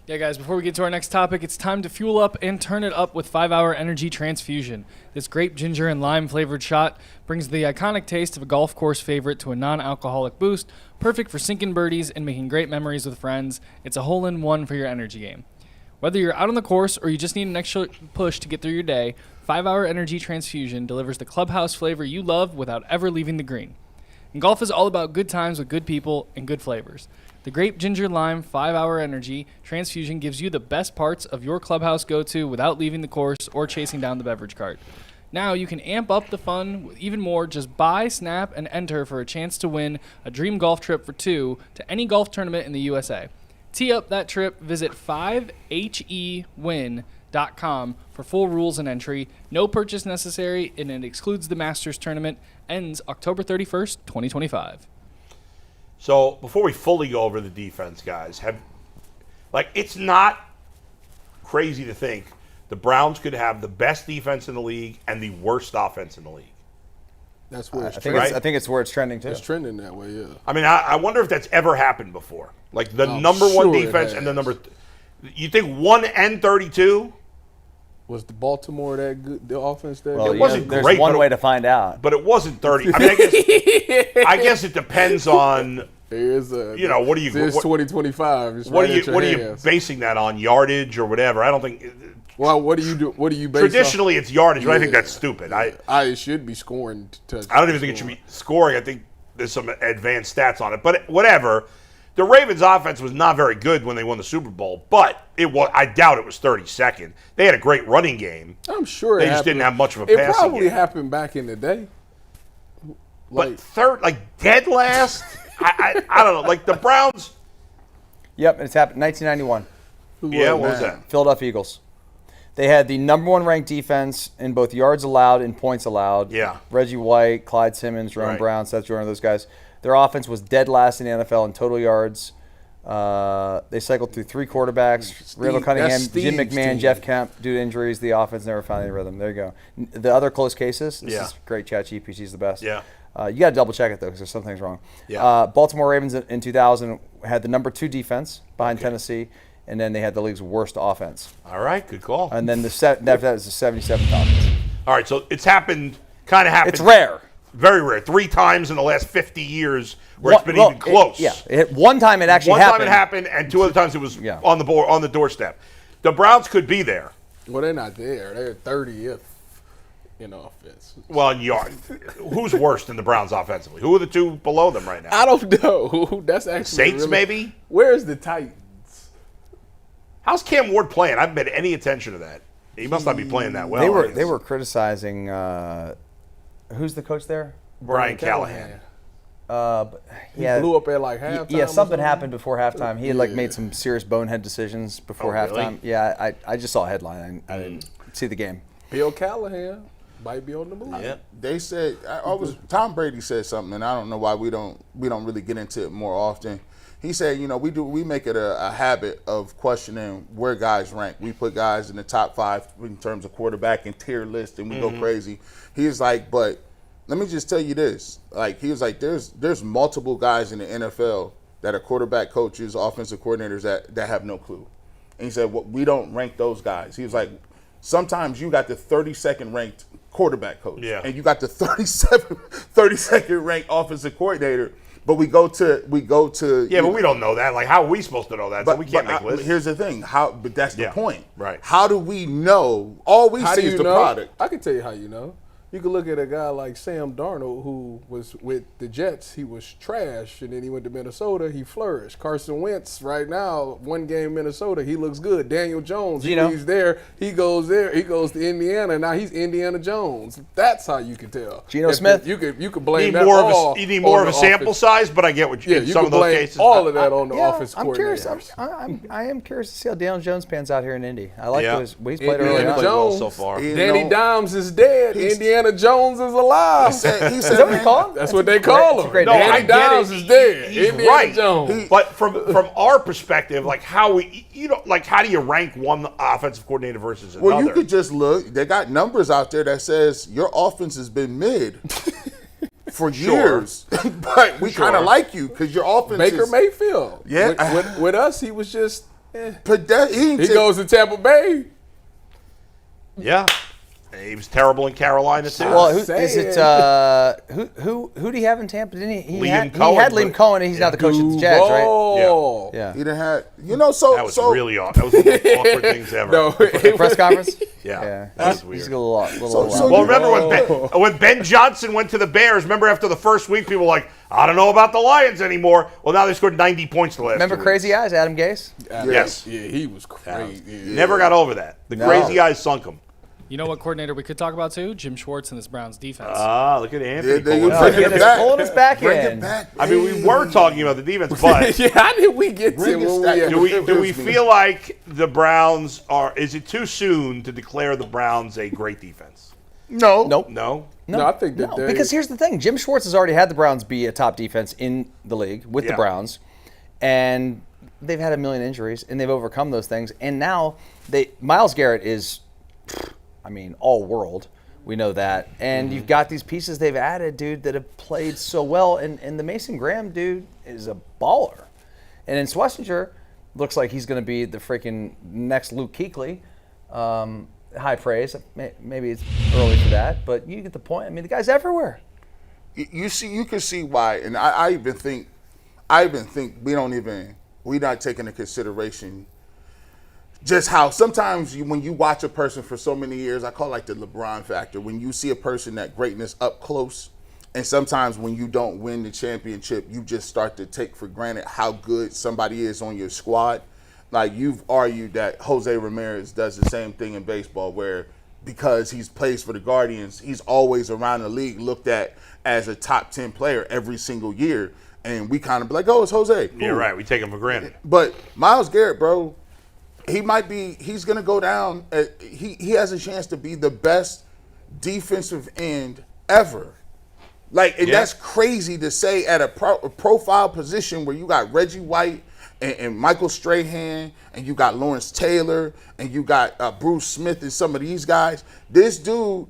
Yeah, guys, before we get to our next topic, it's time to fuel up and turn it up with 5-Hour Energy Transfusion. This grape, ginger, and lime-flavored shot brings the iconic taste of a golf course favorite to a non-alcoholic boost, perfect for sinking birdies and making great memories with friends. It's a hole-in-one for your energy game. Whether you're out on the course or you just need an extra push to get through your day, 5-Hour Energy Transfusion delivers the clubhouse flavor you love without ever leaving the green. And golf is all about good times with good people and good flavors. The Grape Ginger Lime 5-Hour Energy Transfusion gives you the best parts of your clubhouse go-to without leaving the course or chasing down the beverage cart. Now you can amp up the fun with even more. Just buy, snap, and enter for a chance to win a dream golf trip for two to any golf tournament in the USA. Tee up that trip. Visit 5hewin.com for full rules and entry. No purchase necessary, and it excludes the Masters Tournament. Ends October 31st, 2025. So before we fully go over the defense, guys, it's not crazy to think the Browns could have the best defense in the league and the worst offense in the league. That's where it's trending. I think it's where it's trending too. It's trending that way, yeah. I mean, I wonder if that's ever happened before. Like the number one defense and the number. You think 1 and 32? Was the Baltimore that good? The offense that well, it wasn't there's great. One way to find out, but it wasn't 30. I mean, I guess it depends on. There's a, what do you? There's 2025. What are you basing that on? Yardage or whatever? I don't think. Well, what do you do? What do you base? Traditionally, it's yardage, but I think that's stupid. It should be scoring. I don't even think it should be scoring. I think there's some advanced stats on it, but whatever. The Ravens' offense was not very good when they won the Super Bowl, but I doubt it was 32nd. They had a great running game. I'm sure they just didn't have much of a passing game. It probably happened back in the day. But dead last? I don't know. Like the Browns. Yep, it's happened 1991. What was that? Philadelphia Eagles. They had the number one ranked defense in both yards allowed and points allowed. Yeah. Reggie White, Clyde Simmons, Jerome Brown, Seth Jordan, those guys. Their offense was dead last in the NFL in total yards. They cycled through 3 quarterbacks. Randall Cunningham, Jim McMahon, Jeff Kemp. Due to injuries, the offense never found any rhythm. There you go. The other close cases, this is great. ChatGPT is the best. Yeah. You got to double check it, though, because there's some things wrong. Yeah. Baltimore Ravens in 2000 had the number 2 defense behind Tennessee, and then they had the league's worst offense. All right, good call. And then after that was the 77th offense. All right, so it's happened. It's rare. Very rare. 3 times in the last 50 years where it's been even close. One time it actually happened. One time it happened, and 2 other times it was on the doorstep. The Browns could be there. Well, they're not there. They're 30th in offense. Well, in yard. Who's worse than the Browns offensively? Who are the 2 below them right now? I don't know. That's actually Saints, maybe? Where's the Titans? How's Cam Ward playing? I haven't paid any attention to that. He must not be playing that well. They were criticizing who's the coach there? Brian Callahan. He blew up at like halftime. Yeah, something happened before halftime. He had made some serious bonehead decisions before halftime. Really? Yeah, I just saw a headline. I didn't see the game. Bill Callahan might be on the move. Yeah. They said Tom Brady said something, and I don't know why we don't really get into it more often. He said, we make it a habit of questioning where guys rank. We put guys in the top 5 in terms of quarterback and tier list, and we go crazy. He's like, but let me just tell you this. Like, he was like, there's multiple guys in the NFL that are quarterback coaches, offensive coordinators that have no clue. And he said, we don't rank those guys. He was like, sometimes you got the 32nd ranked quarterback coach, and you got the 32nd ranked offensive coordinator. But we go to but we don't know that. Like, how are we supposed to know that? So we can't make lists. Here's the thing. But that's the point. Right. How do we know? All we see is the product. I can tell you how you know. You can look at a guy like Sam Darnold, who was with the Jets. He was trash, and then he went to Minnesota. He flourished. Carson Wentz, right now, 1 game in Minnesota, he looks good. Daniel Jones, he's there. He goes to Indiana. Now he's Indiana Jones. That's how you can tell. Geno Smith. You could blame that all. You need more of a sample size, but I get what you. Yeah, you some of those cases. All of that on the offense coordinator. I am curious to see how Daniel Jones pans out here in Indy. I like he's played early on. Jones, so far. Danny Dimes is dead. Indiana Jones is alive. He said, is that what they call him? That's what they call him. Danny Dimes is dead. He's Indiana right. Jones. But from our perspective, like how do you rank one offensive coordinator versus another? Well, you could just look. They got numbers out there that says your offense has been mid for years, but we kind of like you because your offense. Baker Mayfield. Yeah. With us, he was just He goes to Tampa Bay. Yeah. He was terrible in Carolina too. Well, is it who do you have in Tampa? Didn't he? He had Liam Cohen, and he's now the coach of the Jags, right? Yeah. He didn't have, so that was really awkward. That was one of the most awkward things ever. The press conference. Yeah, that was weird. He's a little well, remember when Ben Johnson went to the Bears? Remember after the first week, people were like, "I don't know about the Lions anymore." Well, now they scored 90 points the last. Remember 2 Crazy weeks. Eyes, Adam Gase? Yes. Yeah, he was crazy. Never got over that. The Crazy Eyes sunk him. You know what coordinator we could talk about too? Jim Schwartz and this Browns defense. Ah, look at Anthony. Bring Pulling us back Bring in. it back. I mean, we were talking about the defense, but How did we get to do we feel like the Browns are? Is it too soon to declare the Browns a great defense? No. Nope. No. No, I think that Because here's the thing: Jim Schwartz has already had the Browns be a top defense in the league with the Browns, and they've had a million injuries, and they've overcome those things. And now Myles Garrett is, all world. We know that. And you've got these pieces they've added, dude, that have played so well. And the Mason Graham dude is a baller. And in Schlesinger, looks like he's going to be the freaking next Luke Kuechly. High praise. Maybe it's early for that, but you get the point. I mean, the guy's everywhere. You can see why. And I even think we're not taking into consideration just how sometimes when you watch a person for so many years, I call it like the LeBron factor. When you see a person, that greatness up close, and sometimes when you don't win the championship, you just start to take for granted how good somebody is on your squad. Like you've argued that Jose Ramirez does the same thing in baseball, where because he plays for the Guardians, he's always around the league looked at as a top 10 player every single year. And we kind of be like, oh, it's Jose. Cool. Yeah, right. We take him for granted. But Myles Garrett, bro, he's going to go down. He has a chance to be the best defensive end ever. That's crazy to say at a profile position where you got Reggie White and Michael Strahan, and you got Lawrence Taylor, and you got Bruce Smith and some of these guys. This dude,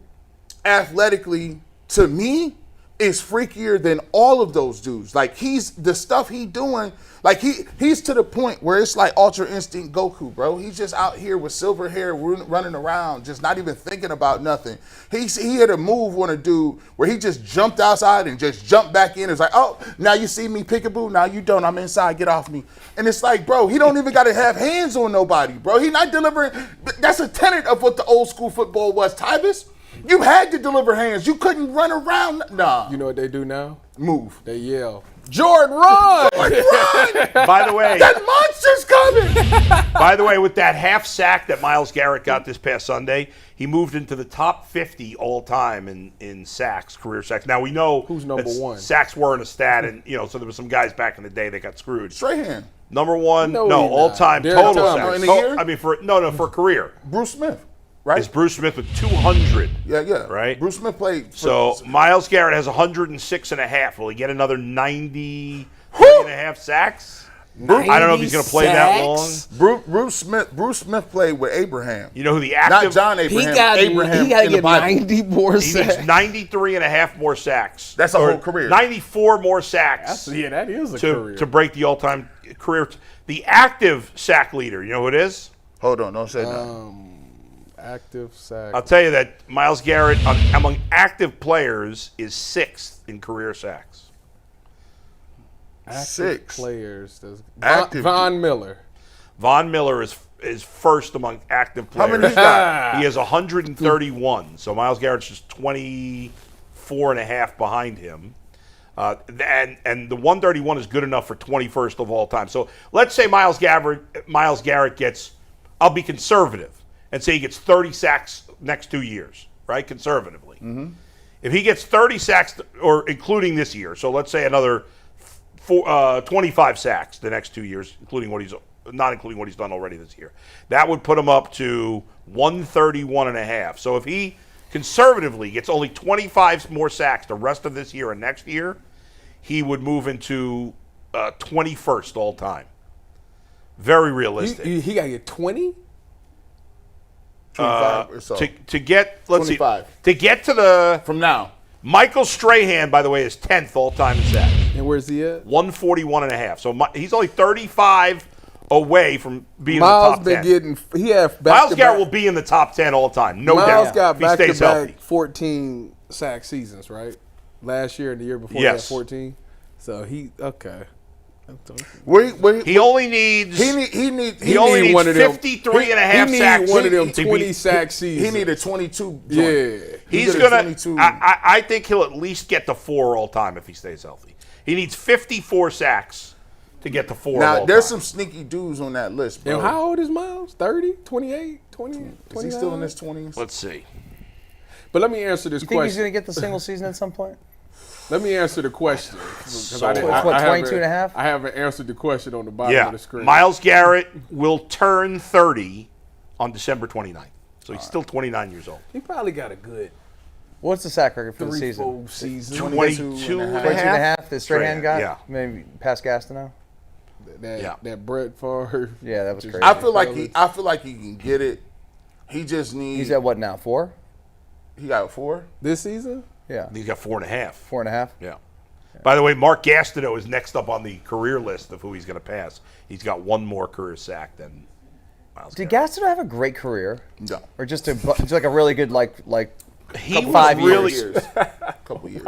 athletically, to me, is freakier than all of those dudes. Like the stuff he doing, like he's to the point where it's like Ultra Instinct Goku, bro. He's just out here with silver hair running around, just not even thinking about nothing. He had a move on a dude where he just jumped outside and just jumped back in. It's like, oh, now you see me, peekaboo. Now you don't. I'm inside. Get off me. And it's like, bro, he don't even got to have hands on nobody, bro. He not delivering. That's a tenet of what the old school football was, Tyvus. You had to deliver hands. You couldn't run around. Nah. You know what they do now? Move. They yell, Jordan, run! Jordan, run! By the way, that monster's coming! By the way, with that half sack that Myles Garrett got this past Sunday, he moved into the top 50 all time in sacks, career sacks. Now we know who's number one. Sacks weren't a stat, and so there were some guys back in the day that got screwed. Strahan. Number one, no all time total sacks. In a year? I mean, for a career. Bruce Smith. Right? Is Bruce Smith with 200. Yeah. Right? Bruce Smith played. Myles Garrett has 106 and a half. Will he get another 90 and a half sacks? I don't know if he's going to play that long. Bruce Smith played with Abraham. You know who the active... Not John Abraham. Abraham he got to get 90 more sacks. sacks. He needs 93 and a half more sacks. That's a whole career. 94 more sacks. That is a career. To break the all-time career. The active sack leader, you know who it is? Hold on, don't say that. Active sack. I'll tell you that Myles Garrett, among active players, is 6th in career sacks. Active 6 players. Active. Von Miller. Von Miller is first among active players. How many he got? He has 131. So Myles Garrett's just 24 and a half behind him. And the 131 is good enough for 21st of all time. So let's say Myles Garrett gets, I'll be conservative, and say he gets 30 sacks next 2 years, right? Conservatively. Mm-hmm. If he gets 30 sacks, or including this year, so let's say another 25 sacks the next 2 years, not including what he's done already this year, that would put him up to 131 and a half. So if he conservatively gets only 25 more sacks the rest of this year and next year, he would move into 21st all time. Very realistic. He got to get 20? 25 or so. To get, let's 25. see, to get to the... From now. Michael Strahan, by the way, is 10th all time in sacks. And where's he at? 141 and a half. So he's only 35 away from being Myles in the been top 10. getting. He have Myles Garrett will be in the top 10 all time, no doubt. Myles got if he stays healthy. back-to-back 14 sack seasons, right? Last year and the year before Yes. he had 14. So okay. He only needs. He only needs one of them. 53 and a half sacks. He need one of them to 20 be- sack seasons. He need a 22. Joint. Yeah. He's get a gonna. 22. I think he'll at least get to 4 all time if he stays healthy. He needs 54 sacks to get to 4 Now all there's time. some sneaky dudes on that list, bro. And how old is Myles? 30? 28? 20? Is he still in his 20s? Let's see. But let me answer this You think he's question. going to get the single season at some point? Let me answer the question. 'Cause So I didn't- hard. What, I haven't- 22 and a half? I haven't answered the question on the bottom Yeah, of the screen. Myles Garrett will turn 30 on December 29th. So he's still 29 years old. He probably got a good What's the sack record for the 3, season? 4 seasons. 22 and a 22 and a half. half, the straight hand guy? Yeah. Maybe past Gastineau? Yeah. That Brett Favre. Yeah, that was crazy. I feel like he can get it. He just needs. He's at what now, 4? He got 4. This season? Yeah, He's got 4.5. 4.5. Yeah. By the way, Mark Gastineau is next up on the career list of who he's going to pass. He's got one more career sack than Myles Did Garrett. Gastineau have a great career? No. Or just like a really good, like He was 5 really. years? Couple years.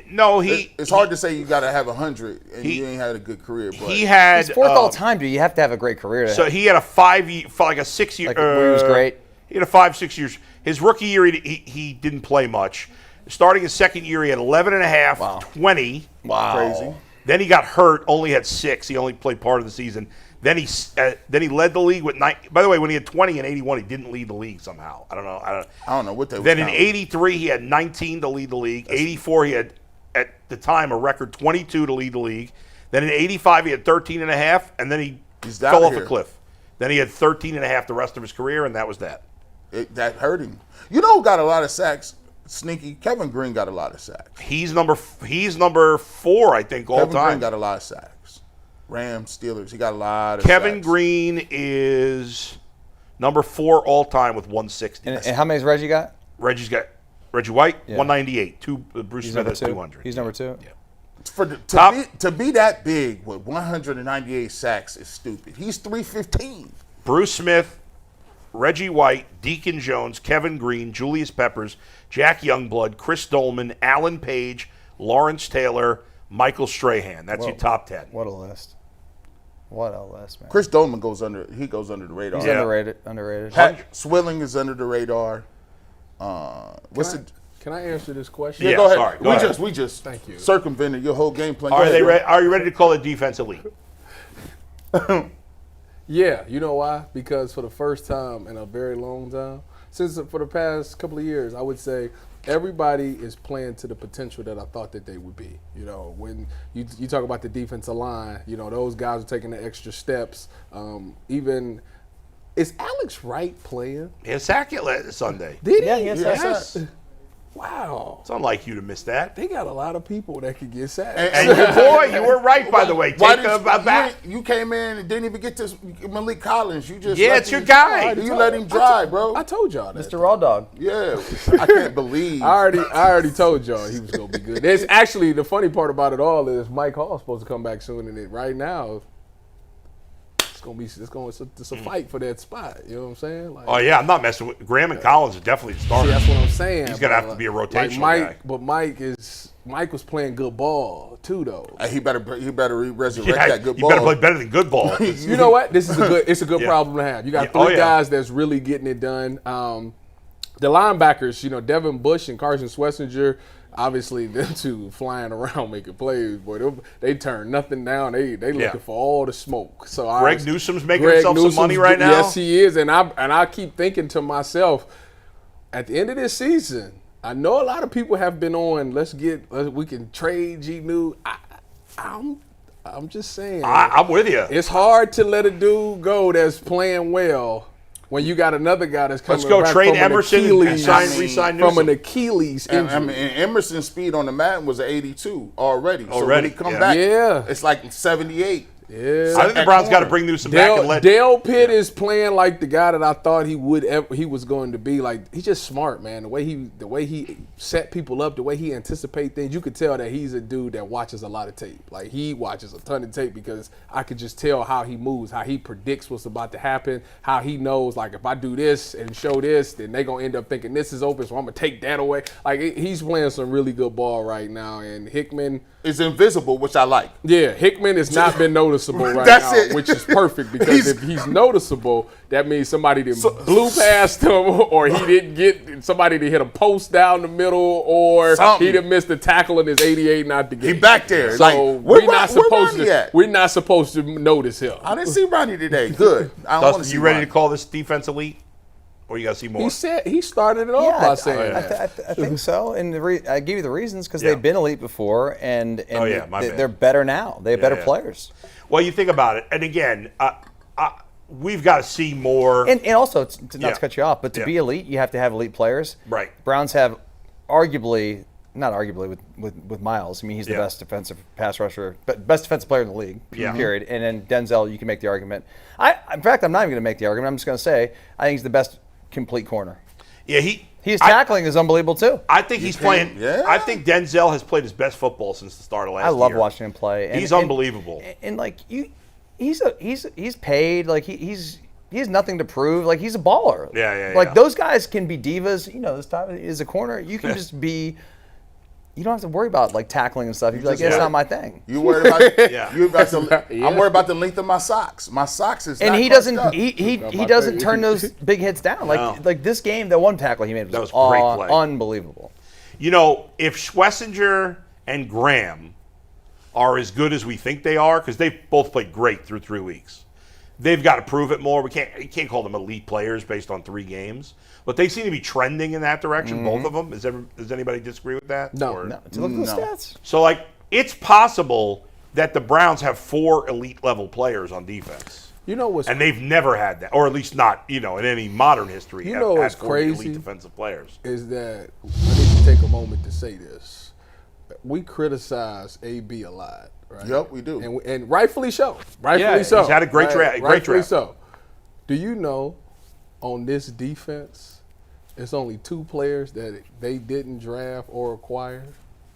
No, It's hard to say you got to have 100 and He- you ain't had a good career. But he had. He's fourth all time, dude. You have to have a great career to So have. he had a 5 year, like a 6 year. Like, where he was great. He had a 5-6 years. His rookie year, he didn't play much. Starting his second year, he had 11 and a half, 20. crazy. Then he got hurt, only had 6. He only played part of the season. Then he led the league with 9. By the way, when he had 20 and 81, he didn't lead the league somehow. I don't know. I don't know what they. Then was in counting. 83, he had 19 to lead the league. 84, he had, at the time, a record 22 to lead the league. Then in 85, he had 13 and a half, and then he He's fell out off a here. cliff. Then he had 13 and a half the rest of his career, and that was that. That hurt him. You know who got a lot of sacks? Sneaky. Kevin Green got a lot of sacks. He's number 4, I think, all Kevin time. Green got a lot of sacks. Rams, Steelers. He got a lot of Kevin sacks. Green is number 4 all time with 160. And how many's Reggie got? Reggie White, Yeah. 198. Bruce He's Smith number has 2. 200. He's number 2. Yeah. Top- To be that big with 198 sacks is stupid. He's 315. Bruce Smith, Reggie White, Deacon Jones, Kevin Green, Julius Peppers, Jack Youngblood, Chris Dolman, Alan Page, Lawrence Taylor, Michael Strahan. That's your top 10. What a list. What a list, man. Chris Dolman goes under the radar. He's Yeah. underrated. Pat Swilling is under the radar. Can I answer this question? Yeah, Go ahead. sorry. Go ahead. We just Thank you. circumvented your whole game plan. Go Are ahead, bro. you ready to call it defense elite? Yeah, you know why? Because for the first time in a very long time, for the past couple of years, I would say everybody is playing to the potential that I thought that they would be. You know, when you talk about the defensive line, you know, those guys are taking the extra steps. Even is Alex Wright playing? He had a sack it Sunday. Did Yeah, he? he has Yes. Wow. It's unlike you to miss that. They got a lot of people that could get sacked. And your boy, you were right, by the way. Why Take did a back. you came in and didn't even get to Malik Collins? You just Yeah, let it's your him- guy. You let him drive, bro. I told y'all that. Mr. Raw Dog. Yeah, I can't believe. I already told y'all he was gonna be good. It's actually the funny part about it all is Mike Hall's supposed to come back soon, and right now it's a fight for that spot. You know what I'm saying? Like, Oh, yeah, I'm not messing with Graham and Collins are definitely the starters. see, that's what I'm saying. He's gonna but, have to be a like rotational Mike, guy. but Mike was playing good ball too, though. He better resurrect Yeah, that good you ball. better play better than good ball. You know what? It's a good Yeah. problem to have. You got Yeah. three Oh, yeah. guys that's really getting it done. The linebackers, you know, Devin Bush and Carson Schlesinger, obviously them two flying around making plays, boy. They turn nothing down. They looking for all the smoke. So Greg Newsom's making himself some money right now? Yes, he is. And I keep thinking to myself, at the end of this season, I know a lot of people have been on. We can trade G New. I'm just saying. I'm with you. It's hard to let a dude go that's playing well when you got another guy that's coming Let's go back trade from an Emerson and Achilles, resign from Newsom. an Achilles injury. And Emerson's speed on the Madden was an 82 already. So when Already, he come yeah. back, Yeah. it's like 78. Yeah. I think the Browns got to bring Newsom back and let Dale Pitt is playing like the guy that I thought he was going to be. Like, he's just smart, man. The way he set people up, the way he anticipate things, you could tell that he's a dude that watches a lot of tape. Like, he watches a ton of tape because I could just tell how he moves, how he predicts what's about to happen, how he knows, like, if I do this and show this, then they're going to end up thinking this is open, so I'm going to take that away. Like, he's playing some really good ball right now, and Hickman is invisible, which I like. Yeah, Hickman has not been noticeable right That's now, it. which is perfect because if he's noticeable, that means somebody blew past him, or he didn't get somebody to hit a post down the middle, or Something. he done missed a tackle in his 88 not to get. He back there. So Like, we're not supposed Ronnie at? we're not supposed to notice him. I didn't see Ronnie today. Good. I don't want to Dustin, see you ready Ronnie. to call this defense elite? Or you got to see more? He said he started it off by saying I that. think so. And I give you the reasons because Yeah. they've been elite before, and my bad. they're better now. They have better players. Well, you think about it, and again, we've got to see more. And also, not to cut you off, but to Yeah. be elite, you have to have elite players. Right. Browns have not arguably with Myles. I mean, he's the best defensive pass rusher, but best defensive player in the league, period. And then Denzel, you can make the argument. In fact, I'm not even going to make the argument. I'm just going to say I think he's the best complete corner. Yeah, His tackling is unbelievable too. I think he's playing. Yeah. I think Denzel has played his best football since the start of last year. I love watching him play. He's unbelievable. And like he's paid. Like he has nothing to prove. Like he's a baller. Yeah. Like those guys can be divas. You know, this time is a corner. You can just be. You don't have to worry about like tackling and stuff. You're like, it's not my thing. You worried about? Yeah. You about to? I'm worried about the length of my socks. My socks is. And not he crushed doesn't. up. He doesn't turn those big hits down. Like this game, that one tackle he made was, That was great play. Unbelievable. You know, if Schlesinger and Graham are as good as we think they are, because they've both played great through 3 weeks, they've got to prove it more. You can't call them elite players based on 3 games, but they seem to be trending in that direction. Both of them. Does anybody disagree with that? No. Or- No, to look at the stats. So, like, it's possible that the Browns have 4 elite level players on defense. You know what's And they've never had that, or at least not, in any modern history. You know what's had 4 elite crazy? defensive players. is that I need to take a moment to say this. We criticize AB a lot, right? Yep, we do. And rightfully so. Yeah, so. he's had a great draft. Great Rightfully draft. so. Do you know on this defense, it's only 2 players that they didn't draft or acquire?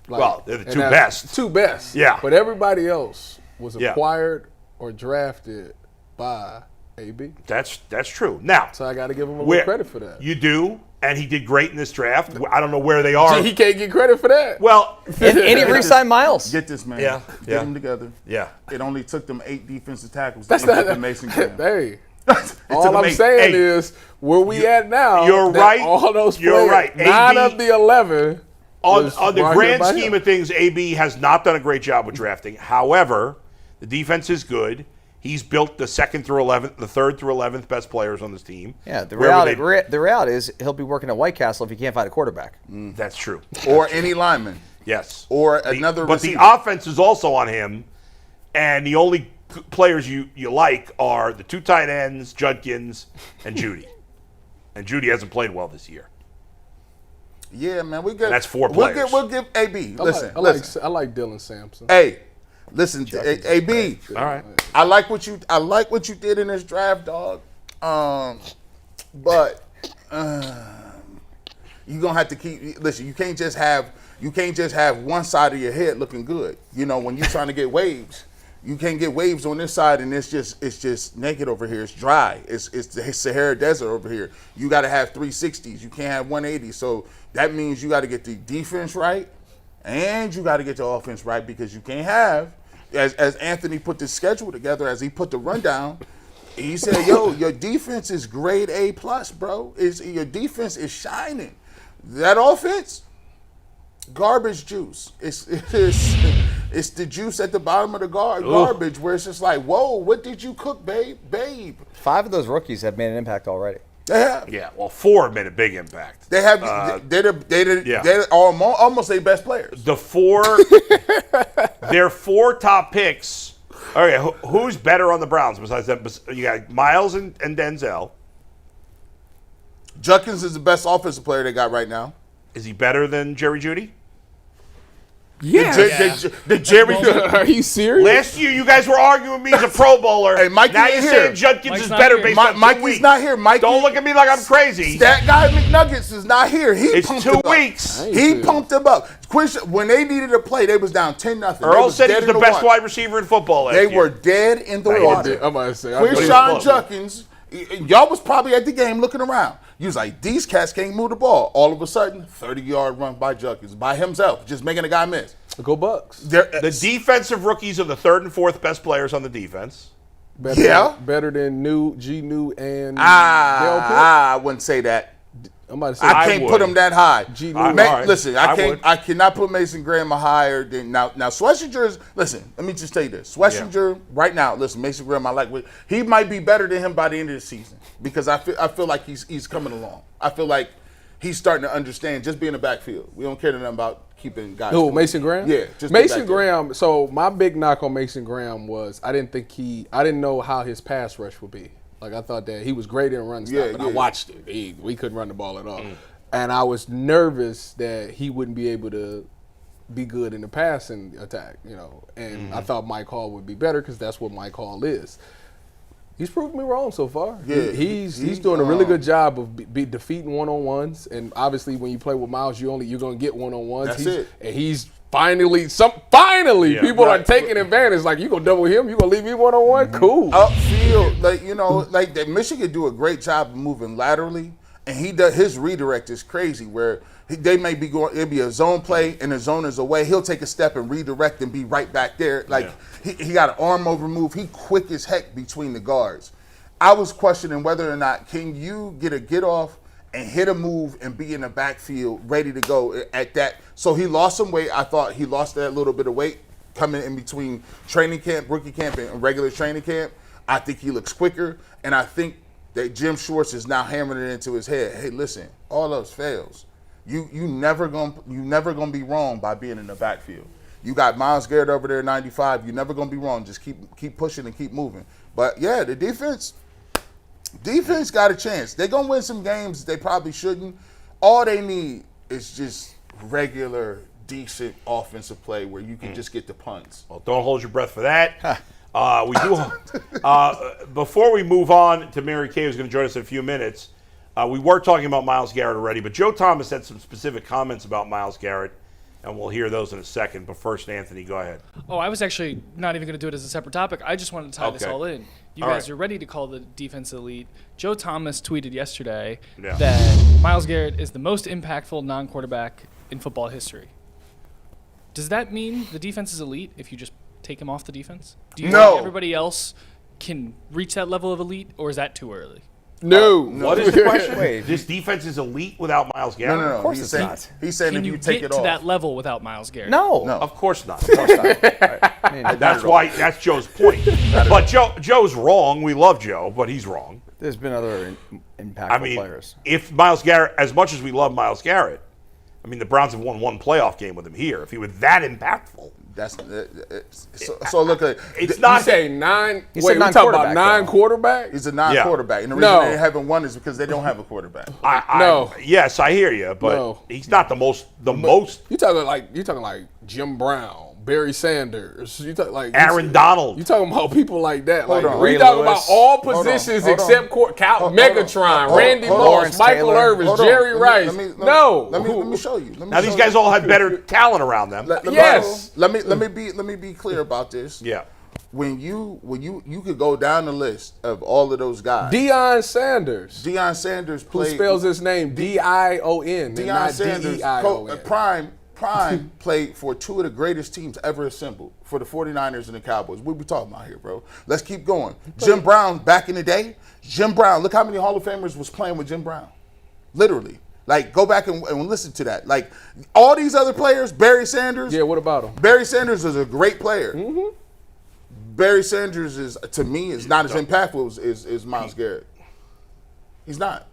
Well, they're the and 2 that's best. 2 best. Yeah. But everybody else was Yeah. acquired or drafted by AB. That's true. Now, So I got to give him a where- little credit for that. you do, and he did great in this draft. I don't know where they are. He can't get credit for that. Well, And he re-signed Myles. Get this man. Yeah, Get yeah. them together. yeah. It only took them 8 defensive tackles. That's to end not up in Mason Graham. Hey. took All them I'm 8. saying Hey, is where we at now. you're that right. All those You're players, right. 9 AB of the 11. On was the brought here grand by scheme him. of things, AB has not done a great job with drafting. However, the defense is good. He's built the 2nd through 11th, the 3rd through 11th best players on this team. Yeah, the Wherever reality is he'll be working at White Castle if he can't find a quarterback. That's true. Or any lineman. Yes. Or another But receiver. the offense is also on him, and the only players you like are the 2 tight ends, Judkins, and Judy. And Judy hasn't played well this year. Yeah, man. We get. And that's 4 players. We'll give AB. Listen. I like Dylan Sampson. Hey, listen, AB. All right. I like what you did in this draft, dog. But you're gonna have to keep. Listen, you can't just have one side of your head looking good. When you're trying to get waves, you can't get waves on this side, and it's just naked over here. It's dry. It's the Sahara Desert over here. You got to have 360s. You can't have 180s. So that means you got to get the defense right, and you got to get the offense right, because you can't have. As Anthony put the schedule together, as he put the rundown, he said, "Yo, your defense is grade A plus, bro. Your defense is shining. That offense, garbage juice. It's the juice at the bottom of the garbage where it's just like, whoa, what did you cook, babe? 5 of those rookies have made an impact already. They have. Yeah, well, 4 have made a big impact. They have. They're almost their best players. The 4, their 4 top picks. Okay, who's better on the Browns besides them? You got Myles and Denzel. Judkins is the best offensive player they got right now. Is he better than Jerry Jeudy? Yes. Did Jerry? Are you serious? Last year, you guys were arguing me as a Pro Bowler. Hey, Mikey now ain't you're here. saying Judkins Mike's is not better here. based on 2 Mikey's weeks. not here. Mikey, Don't look at me like I'm crazy. That guy McNuggets is not here. He It's pumped 2 him up. weeks. He pumped him up. When they needed a play, they was down 10-0. Earl said he's the best wide receiver in football last They year. were dead in the Right. water. I'm about to say. Quinshon Judkins, y'all was probably at the game looking around. You was like, these cats can't move the ball. All of a sudden, 30-yard run by Judkins, by himself, just making a guy miss. Go Bucks. The defensive rookies are the 3rd and 4th best players on the defense. Better than G New and Del I wouldn't say that. Pitt. I'm about to say. I can't would. put him that high. G-New. All right. Listen, I would. I cannot put Mason Graham higher than now. Now Schwartz, listen, let me just tell you this. Schwartz right now, listen, Mason Graham, I like what he might be better than him by the end of the season because I feel like he's coming along. I feel like he's starting to understand just being a backfield. We don't care nothing about keeping guys. Who, Mason Graham? Yeah, just Mason Graham. So my big knock on Mason Graham was I didn't know how his pass rush would be. Like I thought that he was great in run stop, and I watched it. We couldn't run the ball at all. And I was nervous that he wouldn't be able to be good in the passing attack, And I thought Mike Hall would be better because that's what Mike Hall is. He's proven me wrong so far. Yeah, he's doing a really good job of defeating one-on-ones. And obviously, when you play with Myles, you're going to get one-on-ones. That's it. And he's finally people are taking advantage. Like, you going to double him? You going to leave me one-on-one? Cool. Upfield, like that Michigan do a great job of moving laterally. And his redirect is crazy where they may be going, it'll be a zone play and the zone is away. He'll take a step and redirect and be right back there. Like he got an arm over move. He quick as heck between the guards. I was questioning whether or not can you get off and hit a move and be in the backfield ready to go at that. So he lost some weight. I thought he lost that little bit of weight coming in between training camp, rookie camp, and regular training camp. I think he looks quicker, and I think that Jim Schwartz is now hammering it into his head. Hey, listen, all else fails. You never gonna be wrong by being in the backfield. You got Myles Garrett over there, 95. You're never gonna be wrong. Just keep pushing and keep moving. But yeah, the defense got a chance. They're gonna win some games they probably shouldn't. All they need is just regular, decent offensive play where you can just get the punts. Well, don't hold your breath for that. We do. Before we move on to Mary Kay, who's going to join us in a few minutes, we were talking about Myles Garrett already, but Joe Thomas had some specific comments about Myles Garrett, and we'll hear those in a second. But first, Anthony, go ahead. Oh, I was actually not even going to do it as a separate topic. I just wanted to tie this all in. You guys are ready to call the defense elite. Joe Thomas tweeted yesterday that Myles Garrett is the most impactful non-quarterback in football history. Does that mean the defense is elite if you just take him off the defense? Do you think everybody else can reach that level of elite, or is that too early? No. What is the question? Wait. This defense is elite without Myles Garrett? No. Of course it's not. He's saying Can if you you take get it to off. that level without Myles Garrett? No. Of course not. Of course not. I mean, That's Joe's point. But Joe's wrong. We love Joe, but he's wrong. there's been other impactful players. If Myles Garrett, as much as we love Myles Garrett, I mean, the Browns have won one playoff game with him here. If he was that impactful, That's so look at it's not. You say nine. He Wait, said we talking about non-quarterback, non-quarterback? he's a non-quarterback, and the reason they haven't won is because they don't have a quarterback. Yes, I hear you, but he's not the most. You talking like Jim Brown, Barry Sanders. You talking like Aaron Donald. You talking about people like that? Hold on. We Ray talking Lewis. about all positions except Megatron, Randy Moss, Michael Irvin, Jerry Rice. Let me show you. Now these guys all have better talent around them. Let me be clear about this. Yeah. When you could go down the list of all of those guys. Deion Sanders. Deion Sanders Who played. spells his name D-I-O-N. Deion Sanders, D-E-I-O-N. Prime played for two of the greatest teams ever assembled, for the 49ers and the Cowboys. What we talking about here, bro? Let's keep going. Jim Brown, back in the day, look how many Hall of Famers was playing with Jim Brown. Literally. Like, go back and listen to that. Like, all these other players, Barry Sanders. Yeah, what about him? Barry Sanders is a great player. Mm-hmm. Barry Sanders is, to me, is not as impactful as Myles Garrett. He's not.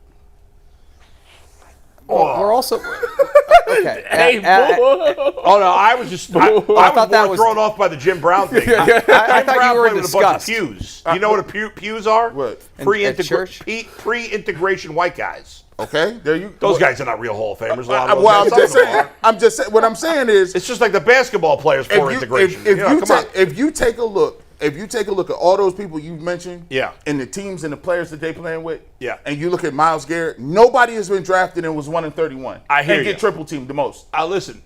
We're also Okay. Hey, boy. Oh no, I was just I was more thrown off by the Jim Brown thing. I Jim thought Brown you were played in with a bunch of disgust. pews. You know what pews are? What? At church? Pre-integration white guys. Okay, there you. Those guys are not real Hall of Famers. A lot of those Well, I'm guys. just Some of them saying. are. I'm just saying. What I'm saying is, It's just like the basketball players for integration. if you take a look at all those people you mentioned, Yeah. and the teams and the players that they playing with, Yeah. and you look at Myles Garrett, nobody has been drafted and was 1-31. I hear and you. get triple teamed the most. Listen,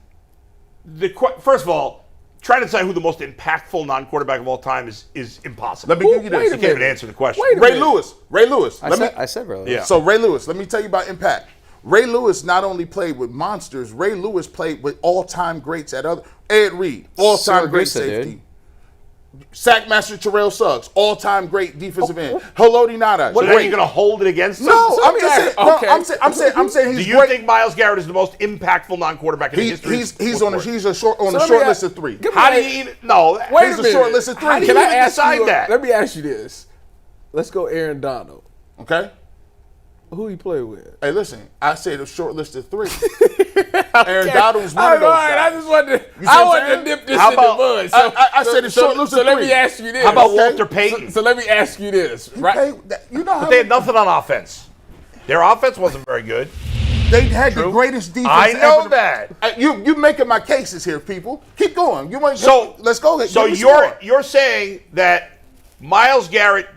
first of all, trying to decide who the most impactful non-quarterback of all time is impossible. Let me give you Wait this. a You can't even minute. answer the question. Wait a Ray minute. Lewis. Ray Lewis. I said really. Yeah. So Ray Lewis, let me tell you about impact. Ray Lewis not only played with monsters, Ray Lewis played with all-time greats at other. Ed Reed, all-time great Siragusa, safety. dude. Sackmaster Terrell Suggs, all-time great defensive end. Haloti Nada. So now you're going to hold it against him? No, I'm me just saying. ask- No, okay. I'm saying Do he's you great. think Myles Garrett is the most impactful non-quarterback in the history? He's of on a sports? short So let me short ask- list of 3. give me How do a- you even? No. Wait He's a a minute. short list of 3. How do Can you I even ask decide you? that? Let me ask you this. Let's go Aaron Donald. Okay. Who he play with? Hey, listen. I said a short list of 3. Aaron Donald was one of those I guys. just wanted to, see what I'm to saying? dip this How in about- the mud. I said a short list so of let 3. me ask you this. How about Okay. Walter Payton? So let me ask you this. Right? Hey, you know how They had nothing on offense. Their offense wasn't very good. they had the greatest defense. I know ever. that. You making my cases here, people. Keep going. You want So let's go ahead. So Give me score. you're saying that Myles Garrett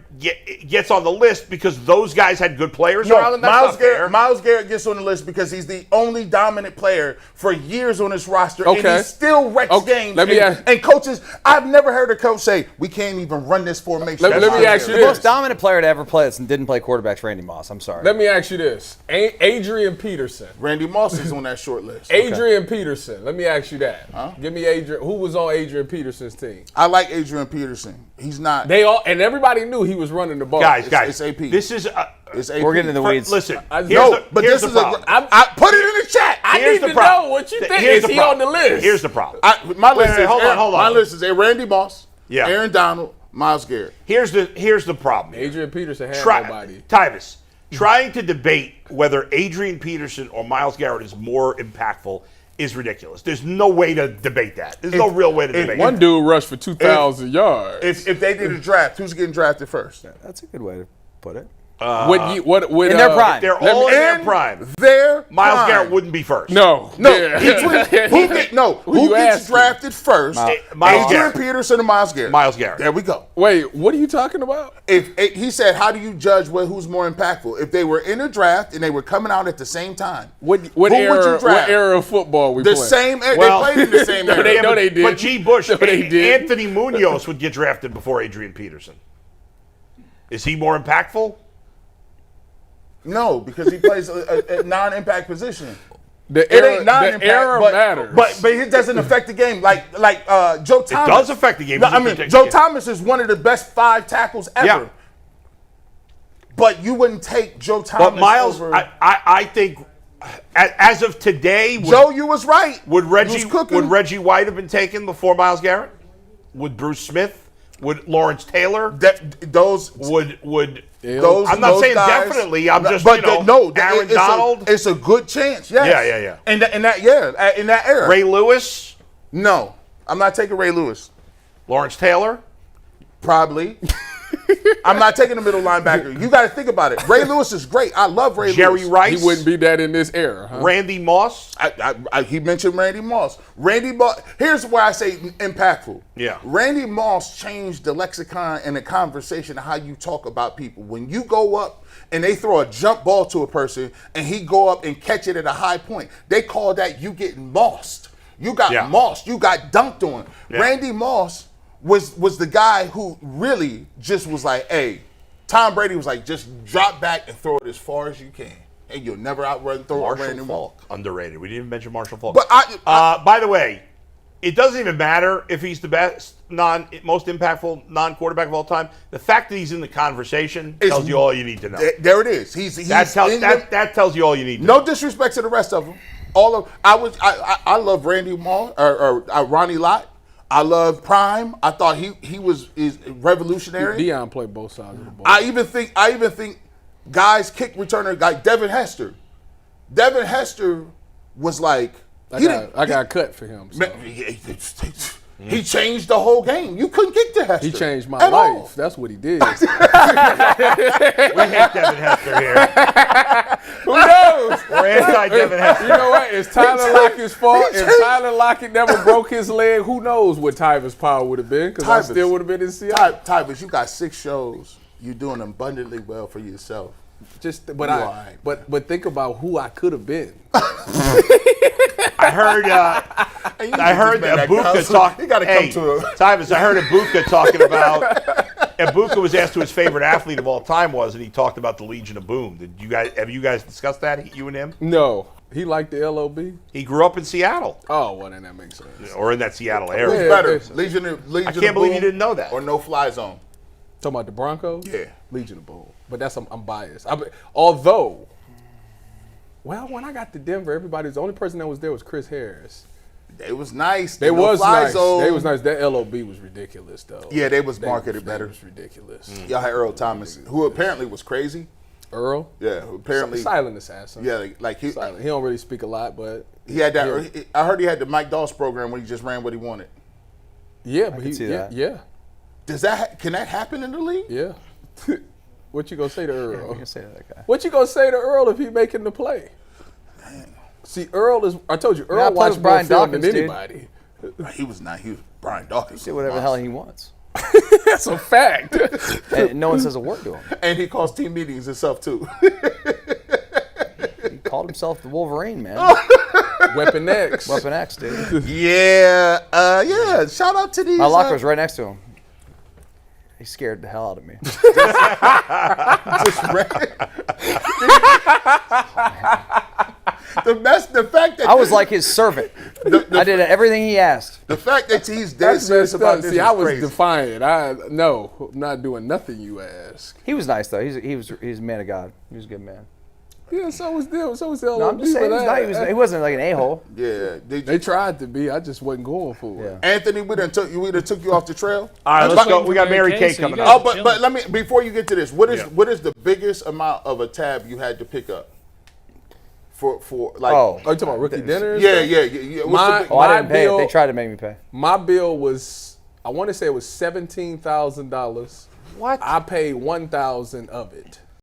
gets on the list because those guys had good players around No, them? That's not fair. Myles Garrett gets on the list because he's the only dominant player for years on this roster, Okay. and he still wrecks Okay, games. let me and, ask- and coaches, I've never heard a coach say, we can't even run this formation. Let me ask you The this. most dominant player to ever play this and didn't play quarterback's Randy Moss. I'm sorry. Let me ask you this. Adrian Peterson. Randy Moss is on that short list. Adrian Peterson. Let me ask you that. Give me Adrian. Who was on Adrian Peterson's team? I like Adrian Peterson. He's not. They all and everybody knew he was running the ball. Guys, it's AP. this is It's AP. We're getting in the weeds. listen. I- Here's No, the, but here's this the is problem. I put it in the chat. I Here's need the to problem. know what you think. Here's Is the he on problem. the list? Here's the problem. My list is hold on. My list is Randy Moss, Yeah. Aaron Donald, Myles Garrett. Here's the problem. Adrian Peterson had nobody. Tyvis, trying to debate whether Adrian Peterson or Myles Garrett is more impactful is ridiculous. There's no way to debate that. There's no real way to debate One it. dude rushed for 2,000 yards. If they did a draft, who's getting drafted first? That's a good way to put it. What in their prime. They're all in their in prime. Their Myles prime. Garrett wouldn't be first. No. No, Yeah. who you gets asking? drafted first? Myles Adrian Garrett. Peterson and Myles Garrett. Myles Garrett. There we go. Wait, what are you talking about? If he said, how do you judge who's more impactful? If they were in a draft and they were coming out at the same time, What Who would you era? draft? What era of football we the playing? same era, Well- they played in the same No, era. they- no, they did. But G. Bush, No, they did. Anthony Munoz would get drafted before Adrian Peterson. Is he more impactful? No, because he plays a non-impact position. The It era, ain't non-impact, the era but, matters. But it doesn't affect the game like Joe Thomas. does affect the game. No, It I mean, doesn't Joe affect the game. Thomas is one of the best 5 tackles ever. Yeah. But you wouldn't take Joe Thomas But Myles, over. I think, as of today, Joe, you was right. would You was cooking. Reggie White have been taken before Myles Garrett? Would Bruce Smith? Would Lawrence Taylor? Those Those? I'm not those saying guys- definitely. I'm just but Aaron it's Donald, it's a good chance. Yes. Yeah. In that era. Ray Lewis, No, I'm not taking Ray Lewis. Lawrence Taylor. Probably. I'm not taking the middle linebacker. You got to think about it. Ray Lewis is great. I love Ray Jerry Lewis. Rice. he wouldn't be that in this era, huh? Randy Moss. He mentioned Randy Moss. Randy Moss. Here's why I say impactful. Yeah. Randy Moss changed the lexicon and the conversation of how you talk about people. When you go up and they throw a jump ball to a person and he go up and catch it at a high point, they call that you getting mossed. You got mossed. You got dunked on. Yeah. Randy Moss was the guy who really just was like, hey, Tom Brady was like, just drop back and throw it as far as you can. And you'll never outrun throw Marshall Randy Moss. Falk. Underrated. We didn't even mention Marshall Falk. But by the way, it doesn't even matter if he's the most impactful non-quarterback of all time. The fact that he's in the conversation tells you all you need to know. There it is. He's That tells you all you need to know. no disrespect to the rest of them. I love Randy Moss or Ronnie Lott. I love Prime. I thought he was revolutionary. Deion played both sides of the ball. I even think guys kick returner like Devin Hester. Devin Hester was like I got cut for him. So. He changed the whole game. You couldn't get to Hester. He changed my at life. all. That's what he did. We hate Devin Hester here. Who knows? We're anti-Devin Hester. You know what? It's Tyler Lockett's fault. If Tyler Lockett never broke his leg, who knows what Tyvus Power would have been? Because I still would have been in Seattle. Tyvus, you got 6 shows. You're doing abundantly well for yourself. But think about who I could have been. I heard Ibuka talk. You got to come to a Tyvus, I heard Ibuka talking about. Ibuka was asked who his favorite athlete of all time was, and he talked about the Legion of Boom. Have you guys discussed that? You and him? No. He liked the LOB? He grew up in Seattle. Oh, well, then that makes sense. Or in that Seattle Who's area. better, Legion of I can't believe you didn't know that. Or No Fly Zone? Talking about the Broncos? Yeah. Legion of Boom. But I'm biased. Although, when I got to Denver, the only person that was there was Chris Harris. They was nice. They was nice. Zone. They was nice. That LOB was ridiculous, though. Yeah, they was marketed better. It was ridiculous. Y'all had Earl Thomas, who apparently was crazy. Earl? Yeah, who apparently silent assassin. Yeah, like he silent. He don't really speak a lot, but he had that. Yeah. I heard he had the Mike Doss program where he just ran what he wanted. Yeah, but Yeah. Can that happen in the league? Yeah. What you gonna say to Earl? What you gonna say to that guy? What you gonna say to Earl if he making the play? See, Earl is. I told you, Earl watched Brian more film Dawkins, than anybody. He was not. He was Brian Dawkins. He did whatever the hell he wants. That's a fact. And no one says a word to him. And he calls team meetings himself too. He called himself the Wolverine, man. Weapon X. Weapon X, dude. Yeah. Yeah. Shout out to these. My locker was right next to him. He scared the hell out of me. The fact that I was like his servant. I did everything he asked. The fact that he's dead serious about this. See, is I was crazy. defiant. I'm not doing nothing you ask. He was nice though. He's a man of God. He was a good man. Yeah, so was the LOB. No, I'm just saying he wasn't like an a-hole. Yeah, they tried to be. I just wasn't going for it. Yeah. Anthony, we done took you off the trail. All right, let's go. We got Mary Kay so coming you up. guys- Oh, but let me before you get to this. What is the biggest amount of a tab you had to pick up for like? Oh, you talking about rookie dinners? Yeah. My- I didn't pay bill- it. They tried to make me pay. My bill was, I want to say it was $17,000. What? I paid 1,000 of it.